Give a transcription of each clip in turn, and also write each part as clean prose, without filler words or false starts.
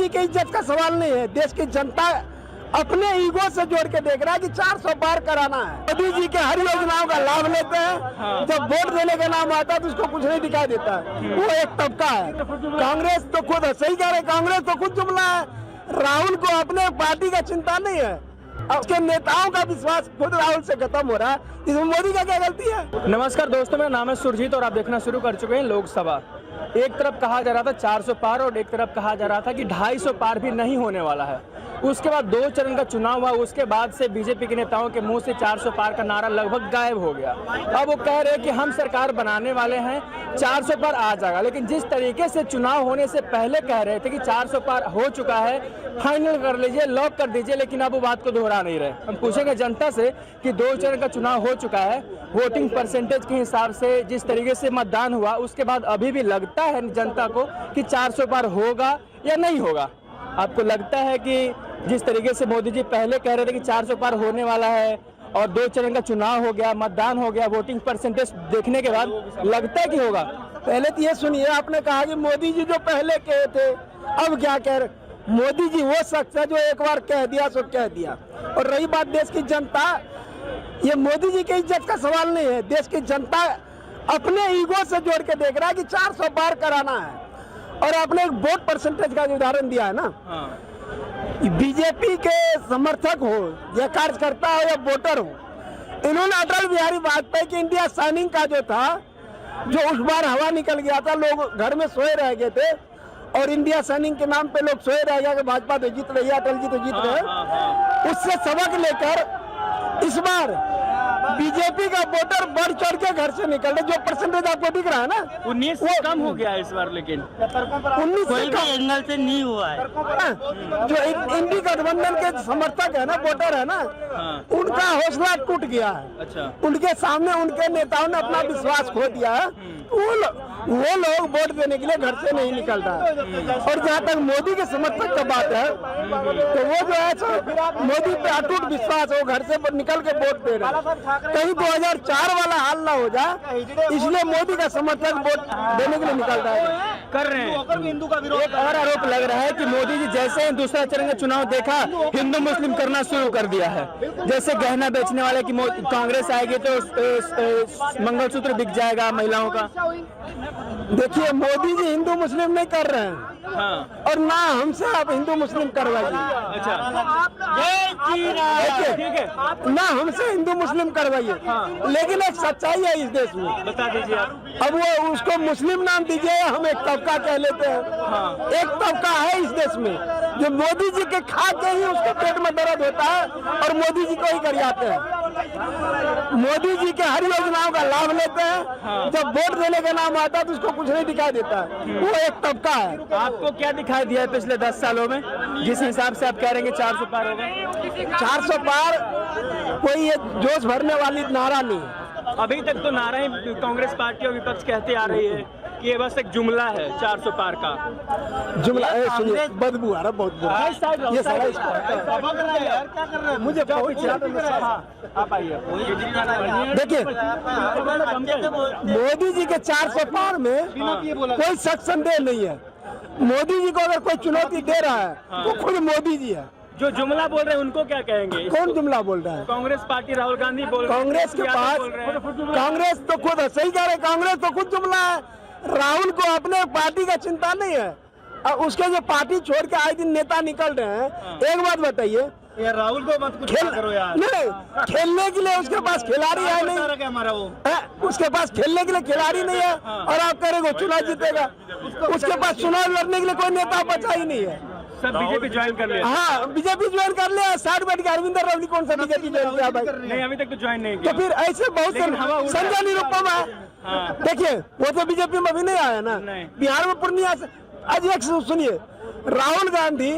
जी की इज्जत का सवाल नहीं है। देश की जनता अपने ईगो से जोड़ के देख रहा है कि 400 पार कराना है। मोदी जी के हर योजनाओं का लाभ लेते हैं। जब वोट देने का नाम आता है तो उसको कुछ नहीं दिखाई देता है। वो एक तबका है। कांग्रेस तो खुद सही कह रहे, कांग्रेस तो खुद जुमला है। राहुल को अपने पार्टी का चिंता नहीं है। उसके नेताओं का विश्वास खुद राहुल से खत्म हो रहा है। इसमें मोदी का क्या गलती है? नमस्कार दोस्तों, मेरा नाम है सुरजीत और आप देखना शुरू कर चुके हैं लोकसभा। एक तरफ कहा जा रहा था 400 पार और एक तरफ कहा जा रहा था कि 250 पार भी नहीं होने वाला है। उसके बाद 2 चरण का चुनाव हुआ। उसके बाद से बीजेपी के नेताओं के मुंह से 400 पार का नारा लगभग गायब हो गया। अब वो कह रहे हैं कि हम सरकार बनाने वाले हैं, 400 पार आ जाएगा। लेकिन जिस तरीके से चुनाव होने से पहले कह रहे थे कि 400 पार हो चुका है, फाइनल कर लीजिए, लॉक कर दीजिए, लेकिन अब वो बात को दोहरा नहीं रहे। हम पूछेंगे जनता से कि 2 चरण का चुनाव हो चुका है, वोटिंग परसेंटेज के हिसाब से जिस तरीके से मतदान हुआ, उसके बाद अभी भी लगता है जनता को कि 400 पार होगा या नहीं होगा? आपको लगता है कि जिस तरीके से मोदी जी पहले कह रहे थे कि 400 पार होने वाला है और 2 चरण का चुनाव हो गया, मतदान हो गया, वोटिंग परसेंटेज देखने के बाद लगता है कि होगा? पहले तो ये सुनिए, आपने कहा कि मोदी जी जो पहले कहे थे अब क्या कह रहे? मोदी जी वो शख्स है जो एक बार कह दिया सो कह दिया। और रही बात देश की जनता, ये मोदी जी की इज्जत का सवाल नहीं है। देश की जनता अपने ईगो से जोड़ के देख रहा है कि 400 पार कराना है। और आपने एक वोट परसेंटेज का उदाहरण दिया है ना, बीजेपी के समर्थक हो या कार्यकर्ता हो या वोटर हो, इन्होंने अटल बिहारी वाजपेयी की इंडिया साइनिंग का जो था, जो उस बार हवा निकल गया था, लोग घर में सोए रह गए थे और इंडिया साइनिंग के नाम पे लोग सोए रह गया कि भाजपा तो जीत रही है, अटल जी तो जीत रहे। उससे सबक लेकर इस बार बीजेपी का वोटर बढ़ चढ़ के घर से निकल रहे। जो परसेंटेज आपको दिख रहा है ना, 19 से कम हो गया है इस बार, लेकिन 19 कोई भी एंगल से नहीं हुआ है। जो इंडी गठबंधन के समर्थक है ना, वोटर है ना, उनका हौसला टूट गया है। अच्छा। उनके सामने उनके नेताओं ने अपना विश्वास खो दिया है। वो लोग वोट देने के लिए घर से नहीं निकल रहा है। और जहाँ तक मोदी के समर्थक का बात है, तो वो जो है सो मोदी पे अटूट विश्वास है, वो घर से निकल के वोट दे रहे हैं। कहीं 2004 वाला हाल ना हो जाए, इसलिए मोदी का समर्थक वोट देने के लिए निकल रहा है, कर रहे हैं। एक और आरोप लग रहा है कि मोदी जी जैसे ही दूसरा चरण का चुनाव देखा, हिंदू मुस्लिम करना शुरू कर दिया है। जैसे गहना बेचने वाले की कांग्रेस आएगी तो मंगलसूत्र बिक जाएगा महिलाओं का। देखिए, मोदी जी हिंदू मुस्लिम नहीं कर रहे हैं। और ना हमसे आप हिंदू मुस्लिम करवाइए। अच्छा, देखिए, ना हमसे हिंदू मुस्लिम करवाइए। लेकिन एक सच्चाई है इस देश में, बता दीजिए आप। अब वो उसको मुस्लिम नाम दीजिए, हम एक तबका कह लेते हैं। एक तबका है इस देश में जो मोदी जी के खा के ही उसके पेट में दर्द होता है और मोदी जी को ही गरियाते हैं। मोदी जी के हर योजनाओं का लाभ लेते हैं। जब वोट देने का नाम आता है तो उसको कुछ नहीं दिखाई देता है। वो एक तबका है। आपको क्या दिखाई दिया है पिछले 10 सालों में, जिस हिसाब से आप कह रहे हैं कि 400 पार होगा? 400 पार कोई ये जोश भरने वाली नारा नहीं है। अभी तक तो नारा ही कांग्रेस पार्टी और विपक्ष कहते आ रही है कि ये बस एक जुमला है 400 पार का। जुमला सुनिए, बदबू आ रहा बहुत बुरा। ये सारा मुझे आप आइए। देखिए, मोदी जी के 400 पार में कोई शक संदेह नहीं है। मोदी जी को अगर कोई चुनौती दे रहा है तो खुद मोदी जी है। जो जुमला बोल रहे हैं उनको क्या कहेंगे? कौन जुमला बोल रहा है? कांग्रेस पार्टी, राहुल गांधी बोल रहे हैं। कांग्रेस के पास, कांग्रेस तो खुद सही कह रहे, कांग्रेस तो खुद जुमला है। राहुल को अपने पार्टी का चिंता नहीं है। और उसके जो पार्टी छोड़ के आए दिन नेता निकल रहे हैं, एक बात बताइए, राहुल को मत कुछ करो यार। नहीं, खेलने के लिए उसके पास खिलाड़ी है नहीं, हमारा वो उसके पास खेलने के लिए खिलाड़ी नहीं है। और आप करेंगे चुनाव जीतेगा, उसके पास चुनाव लड़ने के लिए कोई नेता बचा ही नहीं है। सब बीजेपी ज्वाइन कर लिया। हाँ, बीजेपी ज्वाइन कर लिया। 60 बैठ के अरविंदर रवली कौन सा बीजेपी ज्वाइन किया भाई? नहीं, अभी तक तो ज्वाइन नहीं तो किया। फिर ऐसे बहुत से संजय निरुपम है। देखिए, वो तो बीजेपी में अभी नहीं आया ना। बिहार में पूर्णिया से आज एक सुनिए, राहुल गांधी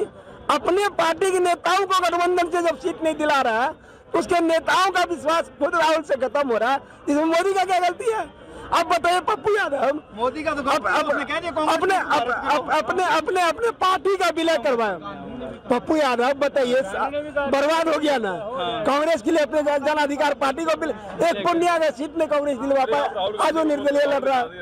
अपने पार्टी के नेताओं को गठबंधन से जब सीट नहीं दिला रहा है, तो उसके नेताओं का विश्वास खुद राहुल से खत्म हो रहा है। इसमें मोदी का क्या गलती है? आप बताइए, पप्पू यादव मोदी का तो अपने अपने पार्टी का विलय करवाए। पप्पू यादव बताइए, बर्बाद हो गया ना। कांग्रेस के लिए अपने जन अधिकार पार्टी को एक पूर्णिया का सीट में कांग्रेस दिलवा पाया, आज वो निर्दलीय लड़ रहा है।